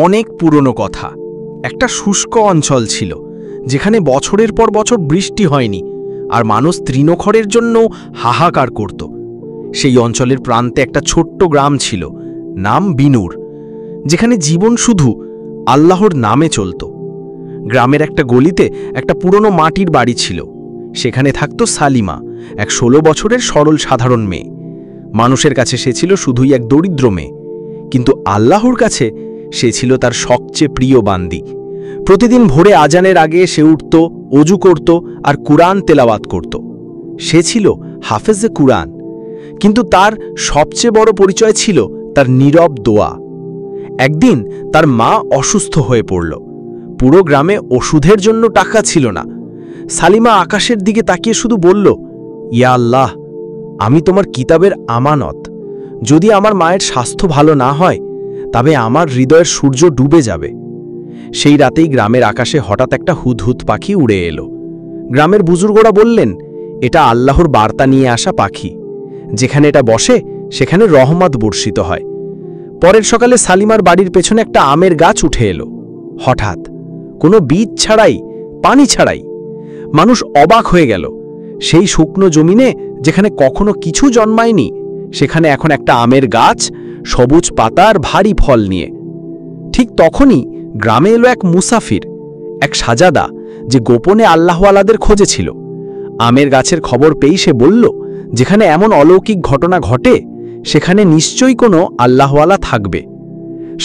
অনেক পুরনো কথা। একটা শুষ্ক অঞ্চল ছিল, যেখানে বছরের পর বছর বৃষ্টি হয়নি, আর মানুষ তৃণখড়ের জন্য হাহাকার করত। সেই অঞ্চলের প্রান্তে একটা ছোট্ট গ্রাম ছিল, নাম বিনুর, যেখানে জীবন শুধু আল্লাহর নামে চলত। গ্রামের একটা গলিতে একটা পুরনো মাটির বাড়ি ছিল। সেখানে থাকত সালিমা, এক 16 বছরের সরল সাধারণ মেয়ে। মানুষের কাছে সে ছিল শুধুই এক দরিদ্র মেয়ে, কিন্তু আল্লাহর কাছে সে ছিল তার সবচেয়ে প্রিয় বান্দি। প্রতিদিন ভোরে আজানের আগে সে উঠত, অজু করত আর কুরআন তেলাওয়াত করত। সে ছিল হাফেজে কুরআন, কিন্তু তার সবচেয়ে বড় পরিচয় ছিল তার নীরব দোয়া। একদিন তার মা অসুস্থ হয়ে পড়ল। পুরো গ্রামে ওষুধের জন্য টাকা ছিল না। সালিমা আকাশের দিকে তাকিয়ে শুধু বলল, ইয়া আল্লাহ, আমি তোমার কিতাবের আমানত। যদি আমার মায়ের স্বাস্থ্য ভালো না হয়, তবে আমার হৃদয়ের সূর্য ডুবে যাবে। সেই রাতেই গ্রামের আকাশে হঠাৎ একটা হুদহুদ পাখি উড়ে এলো। গ্রামের বুজুর্গরা বললেন, এটা আল্লাহর বার্তা নিয়ে আসা পাখি। যেখানে এটা বসে, সেখানে রহমত বর্ষিত হয়। পরের সকালে সালিমার বাড়ির পেছনে একটা আমের গাছ উঠে এলো। হঠাৎ, কোনো বীজ ছাড়াই, পানি ছাড়াই। মানুষ অবাক হয়ে গেল। সেই শুকনো জমিনে, যেখানে কখনো কিছু জন্মায়নি, সেখানে এখন একটা আমের গাছ, সবুজ পাতা আর ভারী ফল নিয়ে। ঠিক তখনই গ্রামে এলো এক মুসাফির, এক সাজাদা, যে গোপনে আল্লাহওয়ালাদের খোঁজে ছিল। আমের গাছের খবর পেয়ে সে বলল, যেখানে এমন অলৌকিক ঘটনা ঘটে, সেখানে নিশ্চয়ই কোনো আল্লাহওয়ালা থাকবে।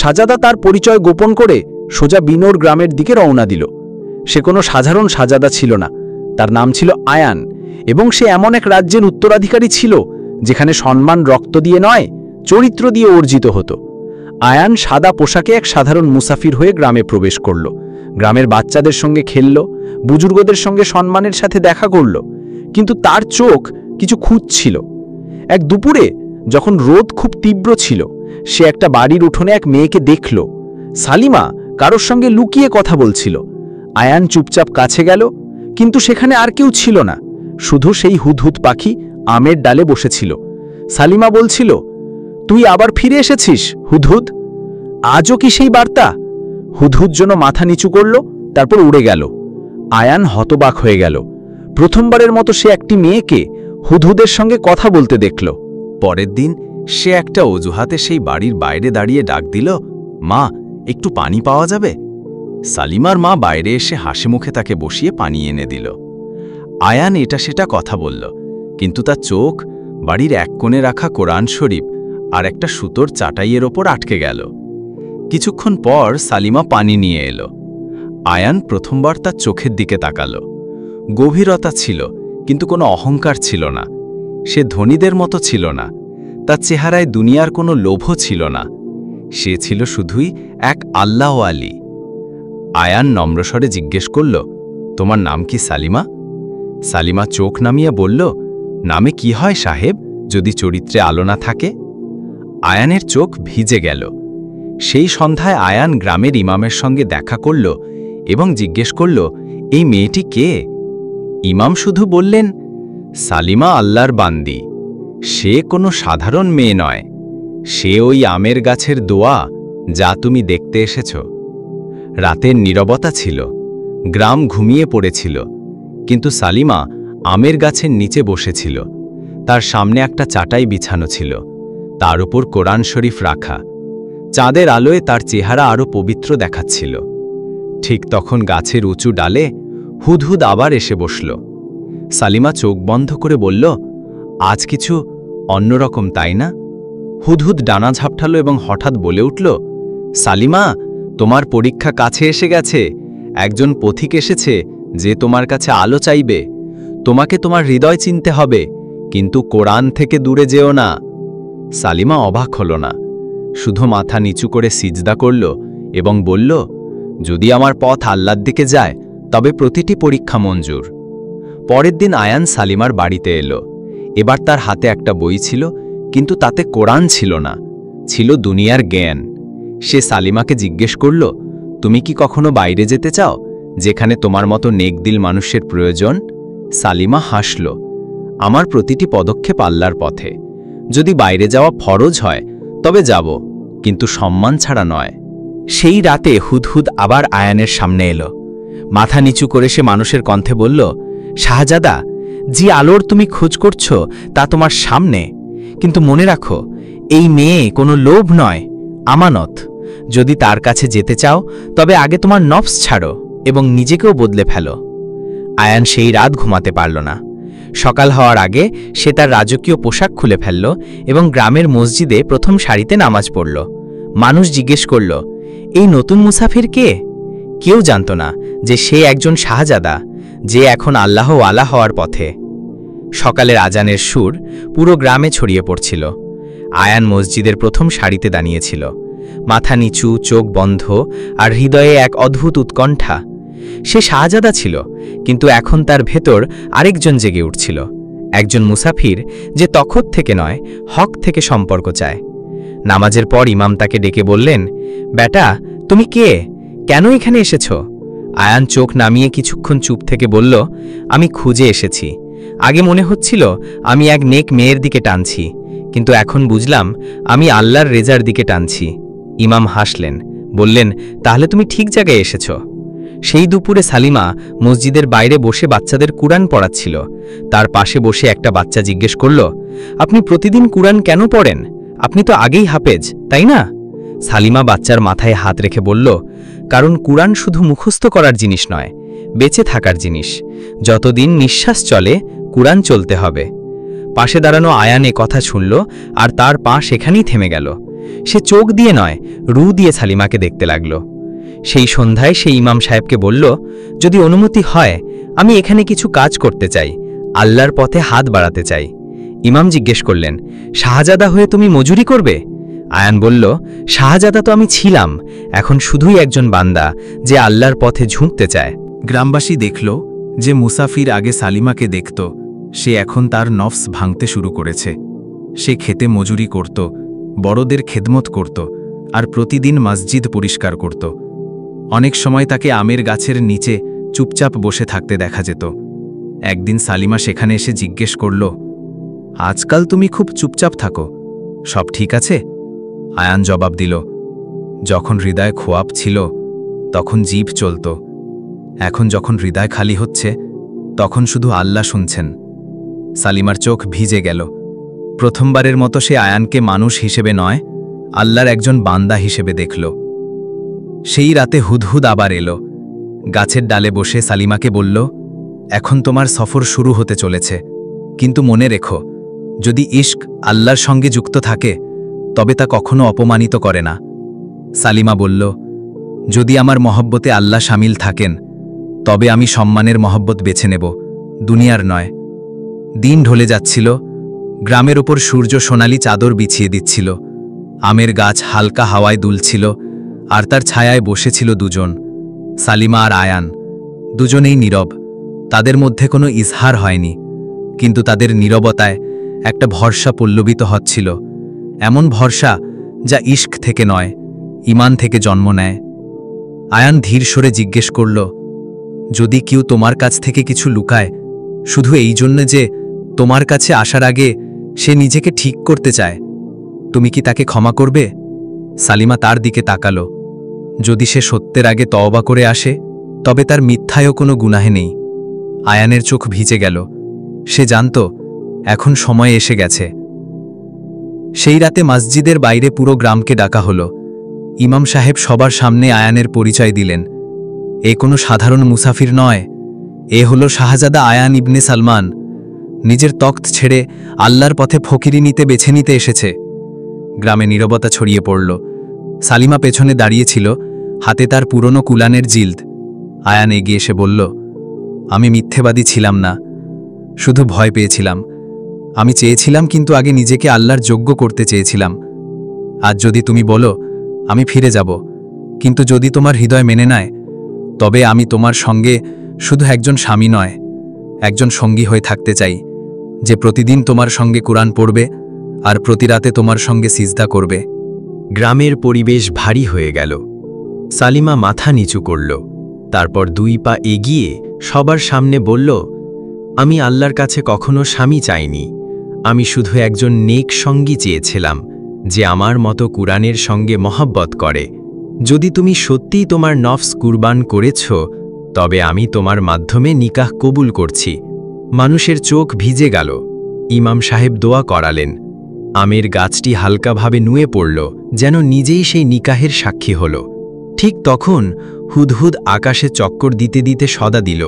সাজাদা তার পরিচয় গোপন করে সোজা বিনোর গ্রামের দিকে রওনা দিল। সে কোনো সাধারণ সাজাদা ছিল না, তার নাম ছিল আয়ান, এবং সে এমন এক রাজ্যের উত্তরাধিকারী ছিল, যেখানে সম্মান রক্ত দিয়ে নয়, চরিত্র দিয়ে অর্জিত হতো। আয়ান সাদা পোশাকে এক সাধারণ মুসাফির হয়ে গ্রামে প্রবেশ করল। গ্রামের বাচ্চাদের সঙ্গে খেলল, বুজুর্গদের সঙ্গে সম্মানের সাথে দেখা করল, কিন্তু তার চোখ কিছু খুঁজছিল। এক দুপুরে, যখন রোদ খুব তীব্র ছিল, সে একটা বাড়ির উঠোনে এক মেয়েকে দেখল। সালিমা কারোর সঙ্গে লুকিয়ে কথা বলছিল। আয়ান চুপচাপ কাছে গেল, কিন্তু সেখানে আর কেউ ছিল না, শুধু সেই হুদহুদ পাখি আমের ডালে বসেছিল। সালিমা বলছিল, তুই আবার ফিরে এসেছিস হুদহুদ? আজও কি সেই বার্তা? হুদহুদ যেন মাথা নিচু করল, তারপর উড়ে গেল। আয়ান হতবাক হয়ে গেল। প্রথমবারের মতো সে একটি মেয়েকে হুদহুদের সঙ্গে কথা বলতে দেখল। পরের দিন সে একটা অজুহাতে সেই বাড়ির বাইরে দাঁড়িয়ে ডাক দিল, মা, একটু পানি পাওয়া যাবে? সালিমার মা বাইরে এসে হাসিমুখে তাকে বসিয়ে পানি এনে দিল। আয়ান এটা সেটা কথা বলল, কিন্তু তার চোখ বাড়ির এক কোণে রাখা কোরআন শরীফ আর একটা সুতোর চাটাইয়ের ওপর আটকে গেল। কিছুক্ষণ পর সালিমা পানি নিয়ে এলো। আয়ান প্রথমবার তার চোখের দিকে তাকালো। গভীরতা ছিল, কিন্তু কোনো অহংকার ছিল না। সে ধনীদের মতো ছিল না, তার চেহারায় দুনিয়ার কোনো লোভও ছিল না। সে ছিল শুধুই এক আল্লাহওয়ালি। আয়ান নম্রস্বরে জিজ্ঞেস করল, তোমার নাম কি সালিমা? সালিমা চোখ নামিয়ে বলল, নামে কি হয় সাহেব, যদি চরিত্রে আলো না থাকে? আয়ানের চোখ ভিজে গেল। সেই সন্ধ্যায় আয়ান গ্রামের ইমামের সঙ্গে দেখা করল এবং জিজ্ঞেস করল, এই মেয়েটি কে? ইমাম শুধু বললেন, সালিমা আল্লাহর বান্দি। সে কোনো সাধারণ মেয়ে নয়, সে ওই আমের গাছের দোয়া, যা তুমি দেখতে এসেছ। রাতের নীরবতা ছিল, গ্রাম ঘুমিয়ে পড়েছিল, কিন্তু সালিমা আমের গাছের নিচে বসেছিল। তার সামনে একটা চাটাই বিছানো ছিল, তার উপর কোরআন শরীফ রাখা। চাঁদের আলোয় তার চেহারা আরও পবিত্র দেখাচ্ছিল। ঠিক তখন গাছের উঁচু ডালে হুদহুদ আবার এসে বসল। সালিমা চোখ বন্ধ করে বলল, আজ কিছু অন্যরকম, তাই না? হুদহুদ ডানা ঝাপটালো এবং হঠাৎ বলে উঠল, সালিমা, তোমার পরীক্ষা কাছে এসে গেছে। একজন পথিক এসেছে, যে তোমার কাছে আলো চাইবে। তোমাকে তোমার হৃদয় চিনতে হবে, কিন্তু কোরআন থেকে দূরে যেও না। সালিমা অবাক হল না, শুধু মাথা নিচু করে সিজদা করল এবং বলল, যদি আমার পথ আল্লাহর দিকে যায়, তবে প্রতিটি পরীক্ষা মঞ্জুর। পরের দিন আয়ান সালিমার বাড়িতে এলো। এবার তার হাতে একটা বই ছিল, কিন্তু তাতে কোরআন ছিল না, ছিল দুনিয়ার জ্ঞান। সে সালিমাকে জিজ্ঞেস করল, তুমি কি কখনো বাইরে যেতে চাও, যেখানে তোমার মতো নেকদিল মানুষের প্রয়োজন? সালিমা হাসল, আমার প্রতিটি পদক্ষেপ আল্লাহর পথে। যদি বাইরে যাওয়া ফরজ হয়, তবে যাব, কিন্তু সম্মান ছাড়া নয়। সেই রাতে হুদহুদ আবার আয়ানের সামনে এলো। মাথা নিচু করে সে মানুষের কণ্ঠে বলল, শাহজাদা, যে আলোর তুমি খোঁজ করছ তা তোমার সামনে, কিন্তু মনে রাখো, এই মেয়ে কোনো লোভ নয়, আমানত। যদি তার কাছে যেতে চাও তবে আগে তোমার নফস ছাড়ো এবং নিজেকেও বদলে ফেলো। আয়ান সেই রাত ঘুমাতে পারল না। সকাল হওয়ার আগে সে তার রাজকীয় পোশাক খুলে ফেলল এবং গ্রামের মসজিদে প্রথম সারিতে নামাজ পড়ল। মানুষ জিজ্ঞেস করল, এই নতুন মুসাফির কে? কেউ জানত না যে সে একজন শাহজাদা, যে এখন আল্লাহ আলা হওয়ার পথে। সকালের আজানের সুর পুরো গ্রামে ছড়িয়ে পড়ছিল। আয়ান মসজিদের প্রথম সারিতে দাঁড়িয়েছিল, মাথা নিচু, চোখ বন্ধ, আর হৃদয়ে এক অদ্ভুত উৎকণ্ঠা। সে শাহজাদা ছিল, কিন্তু এখন তার ভেতর আরেকজন জেগে উঠছিল, একজন মুসাফির যে তখত থেকে নয়, হক থেকে সম্পর্ক চায়। নামাজের পর ইমাম তাকে ডেকে বললেন, বেটা, তুমি কে? কেন এখানে এসেছ? আয়ান চোখ নামিয়ে কিছুক্ষণ চুপ থেকে বলল, আমি খুঁজে এসেছি। আগে মনে হচ্ছিল আমি এক নেক মেয়ের দিকে টানছি, কিন্তু এখন বুঝলাম আমি আল্লাহর রেজার দিকে টানছি। ইমাম হাসলেন, বললেন, তাহলে তুমি ঠিক জায়গায় এসেছ। সেই দুপুরে সালিমা মসজিদের বাইরে বসে বাচ্চাদের কুরআন পড়াচ্ছিল। তার পাশে বসে একটা বাচ্চা জিজ্ঞেস করল, আপনি প্রতিদিন কুরআন কেন পড়েন? আপনি তো আগেই হাফেজ, তাই না? সালিমা বাচ্চার মাথায় হাত রেখে বলল, কারণ কুরআন শুধু মুখস্থ করার জিনিস নয়, বেঁচে থাকার জিনিস। যতদিন নিঃশ্বাস চলে কুরআন চলতে হবে। পাশে দাঁড়ানো আয়ান এ কথা শুনল, আর তার পা সেখানেই থেমে গেল। সে চোখ দিয়ে নয়, রু দিয়ে সালিমাকে দেখতে লাগল। সেই সন্ধ্যায় সে ইমাম সাহেবকে বলল, যদি অনুমতি হয় আমি এখানে কিছু কাজ করতে চাই, আল্লাহর পথে হাত বাড়াতে চাই। ইমাম জিজ্ঞেস করলেন, শাহজাদা হয়ে তুমি মজুরি করবে? আয়ান বলল, শাহজাদা তো আমি ছিলাম, এখন শুধুই একজন বান্দা যে আল্লাহর পথে ঝুঁকতে চায়। গ্রামবাসী দেখল যে মুসাফির আগে সালিমাকে দেখত, সে এখন তার নফস ভাঙতে শুরু করেছে। সে খেতে মজুরি করত, বড়দের খেদমত করত, আর প্রতিদিন মসজিদ পরিষ্কার করত। অনেক সময় তাকে আমের গাছের নিচে চুপচাপ বসে থাকতে দেখা যেত। একদিন সালিমা সেখানে এসে জিজ্ঞেস করল, আজকাল তুমি খুব চুপচাপ থাকো, সব ঠিক আছে? আয়ান জবাব দিল, যখন হৃদয় খোয়াব ছিল তখন জিভ চলত, এখন যখন হৃদয় খালি হচ্ছে তখন শুধু আল্লাহ শুনছেন। সালিমার চোখ ভিজে গেল। প্রথমবারের মতো সে আয়ানকে মানুষ হিসেবে নয়, আল্লাহর একজন বান্দা হিসেবে দেখল। সেই রাতে হুদহুদ আবার এলো। গাছের ডালে বসে সালিমাকে বলল, এখন তোমার সফর শুরু হতে চলেছে, কিন্তু মনে রেখো, যদি ইশক আল্লাহর সঙ্গে যুক্ত থাকে তবে তা কখনো অপমানিত করে না। সালিমা বলল, যদি আমার মহব্বতে আল্লাহ শামিল থাকেন তবে আমি সম্মানের মহব্বত বেছে নেব, দুনিয়ার নয়। দিন ঢলে যাচ্ছিল, গ্রামের ওপর সূর্য সোনালি চাদর বিছিয়ে দিচ্ছিল। আমের গাছ হালকা হাওয়ায় দুলছিল, আর তার ছায়ায় বসেছিল দুজন, সালিমা আর আয়ান। দুজনেই নীরব, তাদের মধ্যে কোনো ইজহার হয়নি, কিন্তু তাদের নীরবতায় একটা ভরসা পল্লবিত হচ্ছিল, এমন ভরসা যা ইশক থেকে নয়, ঈমান থেকে জন্ম নেয়। আয়ান ধীর স্বরে জিজ্ঞেস করল, যদি কেউ তোমার কাছ থেকে কিছু লুকায় শুধু এই জন্য যে তোমার কাছে আসার আগে সে নিজেকে ঠিক করতে চায়, তুমি কি তাকে ক্ষমা করবে? সালিমা তার দিকে তাকালো। যদি সে সত্যের আগে তওবা করে আসে তবে তার মিথ্যায়ও কোনো গুনাহে নেই। আয়ানের চোখ ভিজে গেল। সে জানত এখন সময় এসে গেছে। সেই রাতে মসজিদের বাইরে পুরো গ্রামকে ডাকা হলো। ইমাম সাহেব সবার সামনে আয়ানের পরিচয় দিলেন। এ কোনো সাধারণ মুসাফির নয়, এ হলো শাহজাদা আয়ান ইবনে সালমান। নিজের তখ্ত ছেড়ে আল্লাহর পথে ফকিরি বেছে নিতে এসেছে। গ্রামে নীরবতা ছড়িয়ে পড়ল। সালিমা পেছনে দাঁড়িয়েছিল, হাতে তার পুরনো কুলানের জিলদ। আয়ান এগিয়ে এসে বলল, আমি মিথ্যেবাদী ছিলাম না, শুধু ভয় পেয়েছিলাম। আমি চেয়েছিলাম, কিন্তু আগে নিজেকে আল্লাহর যোগ্য করতে চেয়েছিলাম। আজ যদি তুমি বলো আমি ফিরে যাব, কিন্তু যদি তোমার হৃদয় মেনে নেয় তবে আমি তোমার সঙ্গে শুধু একজন স্বামী নয়, একজন সঙ্গী হয়ে থাকতে চাই, যে প্রতিদিন তোমার সঙ্গে কুরআন পড়বে আর প্রতি রাতে তোমার সঙ্গে সিজদা করবে। গ্রামের পরিবেশ ভারী হয়ে গেল। সালিমা মাথা নিচু করল, তারপর 2 পা এগিয়ে সবার সামনে বলল, আমি আল্লাহর কাছে কখনো স্বামী চাইনি, আমি শুধু একজন নেক সঙ্গী চেয়েছিলাম, যে আমার মতো কুরআনের সঙ্গে মহব্বত করে। যদি তুমি সত্যিই তোমার নফস কুরবান করেছ, তবে আমি তোমার মাধ্যমে নিকাহ কবুল করছি। মানুষের চোখ ভিজে গেল। ইমাম সাহেব দোয়া করালেন। আমের গাছটি হালকাভাবে নুয়ে পড়ল, যেন নিজেই সেই নিকাহের সাক্ষী হল। ঠিক তখন হুদহুদ আকাশে চক্কর দিতে দিতে সদা দিল।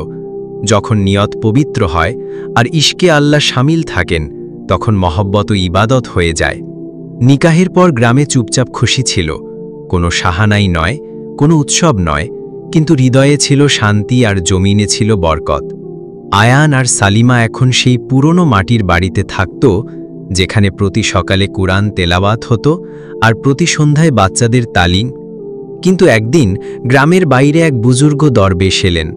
যখন নিয়ত পবিত্র হয় আর ইশকে আল্লাহ শামিল থাকেন, তখন মহব্বত ও ইবাদত হয়ে যায়। নিকাহের পর গ্রামে চুপচাপ খুশি ছিল। কোনো সাহানাই নয়, কোনো উৎসব নয়, কিন্তু হৃদয়ে ছিল শান্তি আর জমিনে ছিল বরকত। আয়ান আর সালিমা এখন সেই পুরনো মাটির বাড়িতে থাকত, যেখানে প্রতি সকালে কুরআন তেলাওয়াত হতো আর প্রতি সন্ধ্যায় বাচ্চাদের তালিম। কিন্তু একদিন গ্রামের বাইরে এক বুজুর্গ দরবেশ এলেন।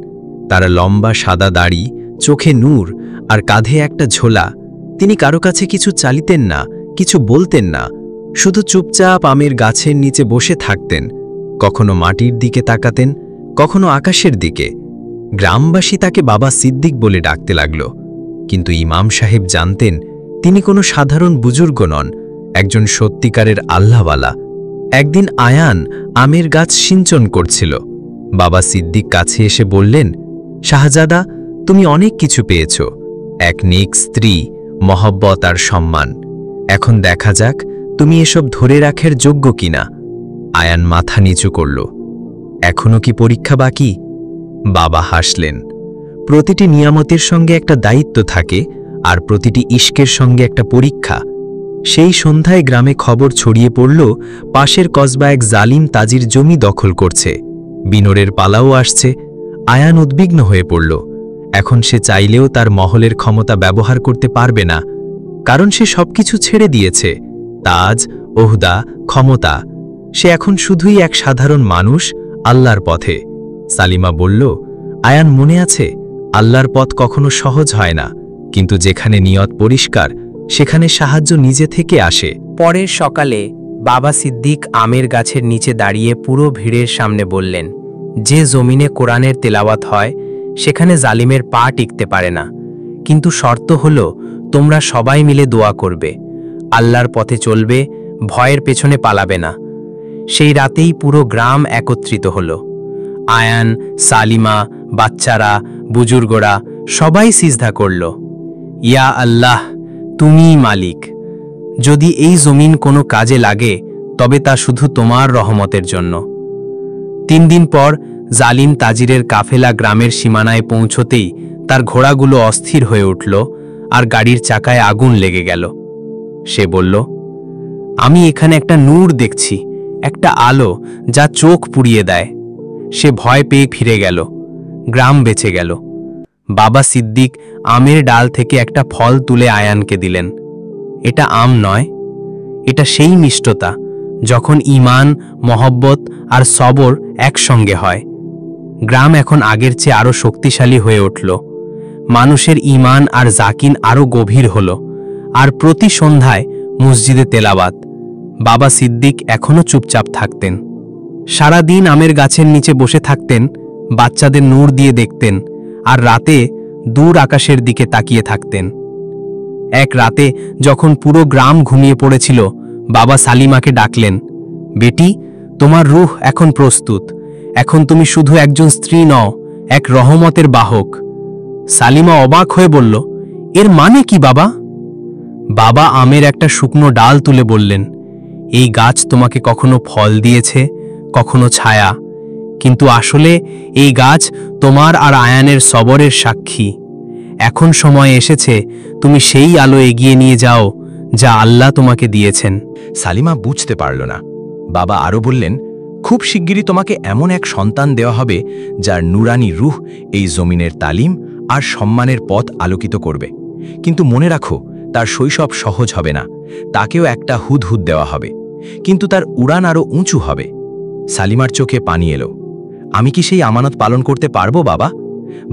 তারা লম্বা সাদা দাড়ি, চোখে নূর আর কাঁধে একটা ঝোলা। তিনি কারো কাছে কিছু চালিতেন না, কিছু বলতেন না, শুধু চুপচাপ আমের গাছের নিচে বসে থাকতেন। কখনো মাটির দিকে তাকাতেন, কখনো আকাশের দিকে। গ্রামবাসী তাকে বাবা সিদ্দিক বলে ডাকতে লাগল। কিন্তু ইমাম সাহেব জানতেন তিনি কোনো সাধারণ বুজুর্গ নন, একজন সত্যিকারের আল্লাহওয়ালা। একদিন আয়ান আমের গাছ সিঞ্চন করছিল। বাবা সিদ্দিক কাছে এসে বললেন, শাহজাদা, তুমি অনেক কিছু পেয়েছ, এক নেক স্ত্রী, মহব্বত আর সম্মান। এখন দেখা যাক তুমি এসব ধরে রাখার যোগ্য কিনা। আয়ান মাথা নিচু করল। এখনো কি পরীক্ষা বাকি? বাবা হাসলেন। প্রতিটি নিয়ামতের সঙ্গে একটা দায়িত্ব থাকে, আর প্রতিটি ইশকের সঙ্গে একটা পরীক্ষা। সেই সন্ধ্যায় গ্রামে খবর ছড়িয়ে পড়ল, পাশের কসবা এক জালিম তাজির জমি দখল করছে। বিনোরের পালাও আসছে। আয়ান উদ্বিগ্ন হয়ে পড়ল। এখন সে চাইলেও তার মহলের ক্ষমতা ব্যবহার করতে পারবে না, কারণ সে সবকিছু ছেড়ে দিয়েছে, তাজ, ওহদা, ক্ষমতা। সে এখন শুধুই এক সাধারণ মানুষ, আল্লাহর পথে। সালিমা বলল, আয়ান, মনে আছে, আল্লাহর পথ কখনো সহজ হয় না, কিন্তু যেখানে নিয়ত পরিষ্কার, সেখানে সাহায্য নিজে থেকে আসে। পরের সকালে বাবা সিদ্দিক আমের গাছের নিচে দাঁড়িয়ে পুরো ভিড়ের সামনে বললেন, যে জমিনে কোরআনের তেলাওয়াত হয় সেখানে জালিমের পা টিকতে পারে না, কিন্তু শর্ত হল তোমরা সবাই মিলে দোয়া করবে, আল্লাহর পথে চলবে, ভয়ের পেছনে পালাবে না। সেই রাতেই পুরো গ্রাম একত্রিত হল। আয়ান, সালিমা, বাচ্চারা, বুজুর্গরা সবাই সিজদা করল। ইয়া আল্লাহ, তুমিই মালিক। যদি এই জমিন কোনো কাজে লাগে, তবে তা শুধু তোমার রহমতের জন্য। 3 দিন পর জালিম তাজিরের কাফেলা গ্রামের সীমানায় পৌঁছতেই তার ঘোড়াগুলো অস্থির হয়ে উঠল আর গাড়ির চাকায় আগুন লেগে গেল। সে বলল, আমি এখানে একটা নূর দেখছি, একটা আলো যা চোখ পুড়িয়ে দেয়। সে ভয় পেয়ে ফিরে গেল। গ্রাম বেঁচে গেল। বাবা সিদ্দিক আমের ডাল থেকে একটা ফল তুলে আয়ানকে দিলেন। এটা আম নয়, এটা সেই মিষ্টতা যখন ঈমান, মহব্বত আর সবর একসঙ্গে হয়। গ্রাম এখন আগের চেয়ে আরও শক্তিশালী হয়ে উঠল। মানুষের ঈমান আর জাকিন আরও গভীর হল। আর প্রতি সন্ধ্যায় মসজিদে তেলাওয়াত। বাবা সিদ্দিক এখনও চুপচাপ থাকতেন। সারা দিন আমের গাছের নিচে বসে থাকতেন, বাচ্চাদের নূর দিয়ে দেখতেন, আর রাতে দূর আকাশের দিকে তাকিয়ে থাকতেন। এক রাতে যখন পুরো গ্রাম ঘুমিয়ে পড়েছিল, বাবা সালিমাকে ডাকলেন, বেটি, তোমার রূহ এখন প্রস্তুত। এখন তুমি শুধু একজন স্ত্রী নও, এক রহমতের বাহক। সালিমা অবাক হয়ে বলল, এর মানে কি বাবা? বাবা আমের একটা শুকনো ডাল তুলে বললেন, এই গাছ তোমাকে কখনো ফল দিয়েছে, কখনো ছায়া, কিন্তু আসলে এই গাছ তোমার আর আয়ানের সবরের সাক্ষী। এখন সময় এসেছে তুমি সেই আলো এগিয়ে নিয়ে যাও যা আল্লাহ তোমাকে দিয়েছেন। সালিমা বুঝতে পারল না। বাবা আরও বললেন, খুব শিগগিরই তোমাকে এমন এক সন্তান দেওয়া হবে যার নুরানি রূহ এই জমিনের তালিম আর সম্মানের পথ আলোকিত করবে। কিন্তু মনে রাখো, তার শৈশব সহজ হবে না, তাকেও একটা হুদহুদ দেওয়া হবে, কিন্তু তার উড়ান আরও উঁচু হবে। সালিমার চোখে পানি এলো। আমি কি সেই আমানত পালন করতে পারবো বাবা?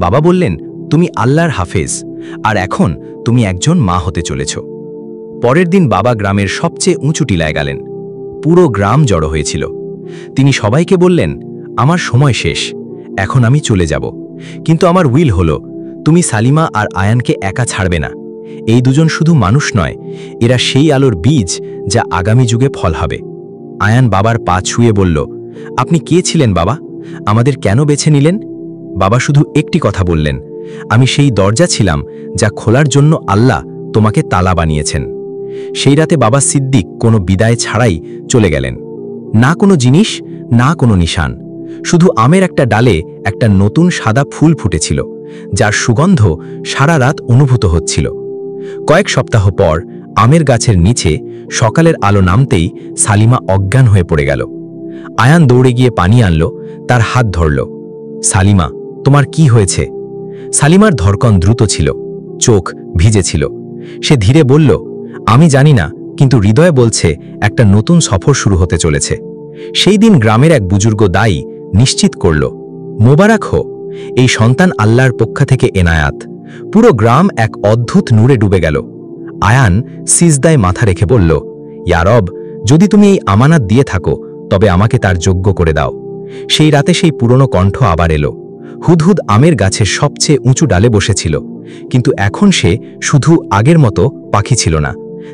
বাবা বললেন, তুমি আল্লাহর হাফেজ, আর এখন তুমি একজন মা হতে চলেছ। পরের দিন বাবা গ্রামের সবচেয়ে উঁচু টিলায় গেলেন। পুরো গ্রাম জড়ো হয়েছিল। তিনি সবাইকে বললেন, আমার সময় শেষ, এখন আমি চলে যাব, কিন্তু আমার উইল হলো তুমি সালিমা আর আয়ানকে একা ছাড়বে না। এই দুজন শুধু মানুষ নয়, এরা সেই আলোর বীজ যা আগামী যুগে ফল হবে। আয়ান বাবার পা ছুঁয়ে বলল, আপনি কে ছিলেন বাবা? আমাদের কেন বেছে নিলেন? বাবা শুধু একটি কথা বললেন, আমি সেই দরজা ছিলাম যা খোলার জন্য আল্লাহ তোমাকে তালা বানিয়েছেন। সেই রাতে বাবা সিদ্দিক কোনো বিদায় ছাড়াই চলে গেলেন। না কোনো জিনিস, না কোনো নিশান, শুধু আমের একটা ডালে একটা নতুন সাদা ফুল ফুটেছিল, যার সুগন্ধ সারা রাত অনুভূত হচ্ছিল। কয়েক সপ্তাহ পর আমের গাছের নিচে সকালের আলো নামতেই সালিমা অজ্ঞান হয়ে পড়ে গেল। আয়ান দৌড়ে গিয়ে পানি আনল, তার হাত ধরল। সালিমা, তোমার কি হয়েছে? সালিমার ধড়কন দ্রুত ছিল, চোখ ভিজে ছিল। সে ধীরে বলল, আমি জানি না, কিন্তু হৃদয় বলছে একটা নতুন সফর শুরু হতে চলেছে। সেই দিন গ্রামের এক বুজুর্গ দায়ী নিশ্চিত করল, মোবারক হো, এই সন্তান আল্লাহর পক্ষ থেকে এনায়াত। পুরো গ্রাম এক অদ্ভুত নূরে ডুবে গেল। আয়ান সিজদায় মাথা রেখে বলল, ইয়া রব, যদি তুমি এই আমানাত দিয়ে থাকো তবে আমাকে তার যোগ্য করে দাও। সেই রাতে সেই পুরনো কণ্ঠ আবার এলো। হুদহুদ আমের গাছের সবচেয়ে উঁচু ডালে বসেছিল, কিন্তু এখন সে শুধু আগের মতো পাখি ছিল না।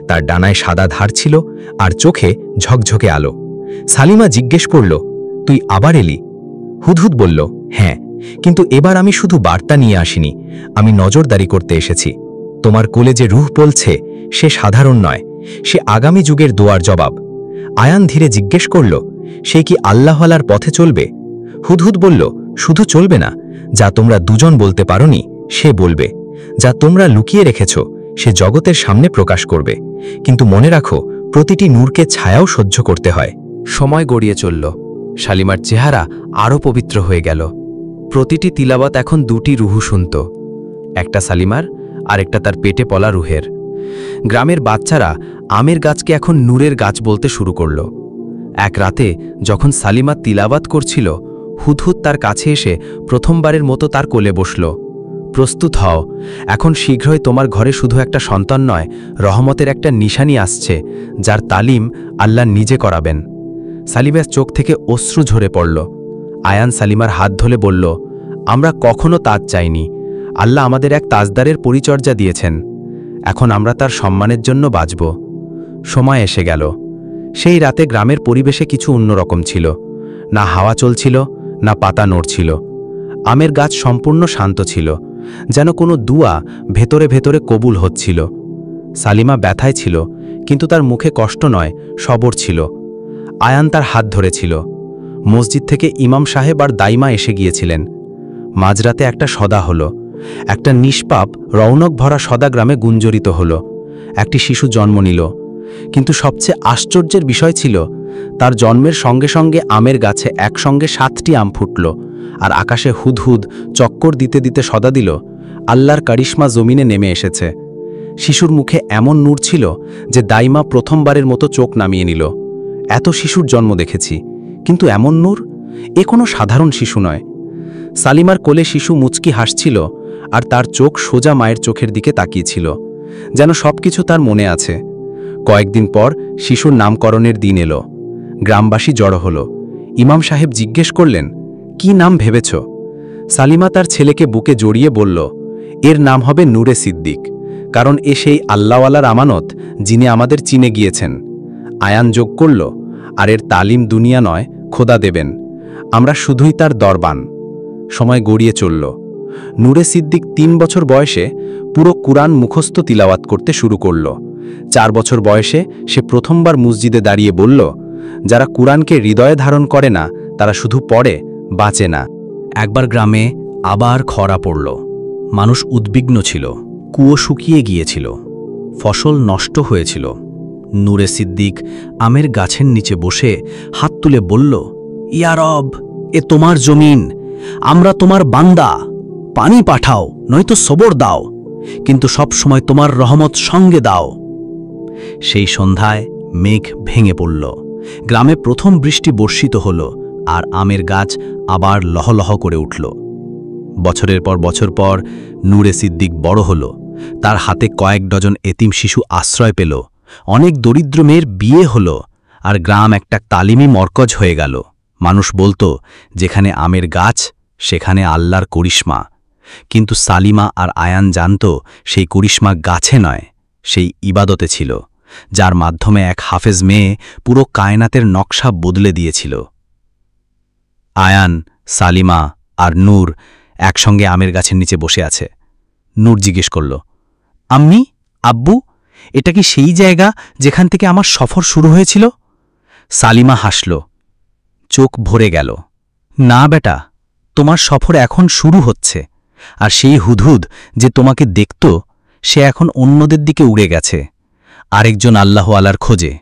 তার ডানায় সাদা ধার ছিল আর চোখে ঝকঝকে আলো। সালিমা জিজ্ঞেস করল, তুই আবার এলি? হুদহুদ বলল, হ্যাঁ, কিন্তু এবার আমি শুধু বার্তা নিয়ে আসিনি, আমি নজরদারি করতে এসেছি। তোমার কোলে যে রূহ বলছে সে সাধারণ নয়, সে আগামী যুগের দোয়ার জবাব। আয়ান ধীরে জিজ্ঞেস করল, সে কি আল্লাহওয়ালার পথে চলবে? হুদহুদ বলল, শুধু চলবে না, যা তোমরা দুজন বলতে পারোনি সে বলবে। যা তোমরা লুকিয়ে রেখেছ সে জগতের সামনে প্রকাশ করবে। কিন্তু মনে রাখো, প্রতিটি নূরকে ছায়াও সহ্য করতে হয়। সময় গড়িয়ে চলল। শালিমার চেহারা আরও পবিত্র হয়ে গেল। প্রতিটি তিলাওয়াত এখন দুটি রুহু শুনত, একটা সালিমার আর একটা তার পেটে পলা রুহের। গ্রামের বাচ্চারা আমের গাছকে এখন নূরের গাছ বলতে শুরু করল। এক রাতে যখন সালিমা তিলাওয়াত করছিল, হুদহুদ তার কাছে এসে প্রথমবারের মতো তার কোলে বসল। প্রস্তুত হও, এখন শীঘ্রই তোমার ঘরে শুধু একটা সন্তান নয়, রহমতের একটা নিশানি আসছে, যার তালিম আল্লাহ নিজে করাবেন। সালিমার চোখ থেকে অশ্রু ঝরে পড়ল। আয়ান সালিমার হাত ধরে বলল, আমরা কখনো তাজ চাইনি, আল্লাহ আমাদের এক তাজদারের পরিচর্যা দিয়েছেন, এখন আমরা তার সম্মানের জন্য বাঁচব। সময় এসে গেল। সেই রাতে গ্রামের পরিবেশে কিছু অন্যরকম ছিল। না হাওয়া চলছিল, না পাতা নড়ছিল। আমের গাছ সম্পূর্ণ শান্ত ছিল, যেন কোনো দুয়া ভেতরে ভেতরে কবুল হচ্ছিল। সালিমা ব্যথায় ছিল, কিন্তু তার মুখে কষ্ট নয়, সবর ছিল। আয়ান তার হাত ধরেছিল। মসজিদ থেকে ইমাম সাহেব আর দাইমা এসে গিয়েছিলেন। মাঝরাতে একটা সদা হলো, একটা নিষ্পাপ রৌনক ভরা সদা গ্রামে গুঞ্জরিত হলো। একটি শিশু জন্ম নিল, কিন্তু সবচেয়ে আশ্চর্যের বিষয় ছিল, তার জন্মের সঙ্গে সঙ্গে আমের গাছে একসঙ্গে 7টি আম ফুটল, আর আকাশে হুদহুদ চক্কর দিতে দিতে সদা দিল, আল্লাহর কারিশমা জমিনে নেমে এসেছে। শিশুর মুখে এমন নূর ছিল যে দাইমা প্রথমবারের মতো চোখ নামিয়ে নিল। এত শিশুর জন্ম দেখেছি, কিন্তু এমন নূর, এ কোনো সাধারণ শিশু নয়। সালিমার কোলে শিশু মুচকি হাসছিল, আর তার চোখ সোজা মায়ের চোখের দিকে তাকিয়েছিল, যেন সবকিছু তার মনে আছে। কয়েকদিন পর শিশুর নামকরণের দিন এলো। গ্রামবাসী জড়ো হলো। ইমাম সাহেব জিজ্ঞেস করলেন, কি নাম ভেবেছ? সালিমা তার ছেলেকে বুকে জড়িয়ে বলল, এর নাম হবে নূরে সিদ্দিক, কারণ এ সেই আল্লাহওয়ালার আমানত যিনি আমাদের চিনে গিয়েছেন। আয়ান যোগ করল, আর এর তালিম দুনিয়া নয়, খোদা দেবেন, আমরা শুধুই তার দরবান। সময় গড়িয়ে চলল। নূরে সিদ্দিক 3 বছর বয়সে পুরো কুরআন মুখস্থ তিলাওয়াত করতে শুরু করল। 4 বছর বয়সে সে প্রথমবার মসজিদে দাঁড়িয়ে বলল, যারা কুরআনকে হৃদয়ে ধারণ করে না তারা শুধু পড়ে, বাঁচে না। একবার গ্রামে আবার খরা পড়ল। মানুষ উদ্বিগ্ন ছিল, কুয়ো শুকিয়ে গিয়েছিল, ফসল নষ্ট হয়েছিল। নূরে সিদ্দিক আমের গাছের নিচে বসে হাত তুলে বলল, ইয়া রব, এ তোমার জমিন, আমরা তোমার বান্দা, পানি পাঠাও, নয়তো সবর দাও, কিন্তু সব সময় তোমার রহমত সঙ্গে দাও। সেই সন্ধ্যায় মেঘ ভেঙে পড়ল, গ্রামে প্রথম বৃষ্টি বর্ষিত হল, আর আমের গাছ আবার লহলহ করে উঠল। বছরের পর বছর পর নূরে সিদ্দিক বড় হল, তার হাতে কয়েক ডজন এতিম শিশু আশ্রয় পেল, অনেক দরিদ্র মেয়ের বিয়ে হল, আর গ্রাম একটা তালিমি মরকজ হয়ে গেল। মানুষ বলতো, যেখানে আমের গাছ সেখানে আল্লাহর করিশ্মা। কিন্তু সালিমা আর আয়ান জানত, সেই করিশ্মা গাছে নয়, সেই ইবাদতে ছিল, যার মাধ্যমে এক হাফেজ মেয়ে পুরো কায়নাতের নকশা বদলে দিয়েছিল। আয়ান, সালিমা আর নূর একসঙ্গে আমের গাছের নিচে বসে আছে। নূর জিজ্ঞেস করল, আম্মি, আব্বু, এটা কি সেই জায়গা যেখান থেকে আমার সফর শুরু হয়েছিল? সালিমা হাসল, চোখ ভরে গেল। না বেটা, তোমার সফর এখন শুরু হচ্ছে, আর সেই হুদহুদ যে তোমাকে দেখত সে এখন অন্যদের দিকে উড়ে গেছে, আরেকজন আল্লাহওয়ালার খোঁজে।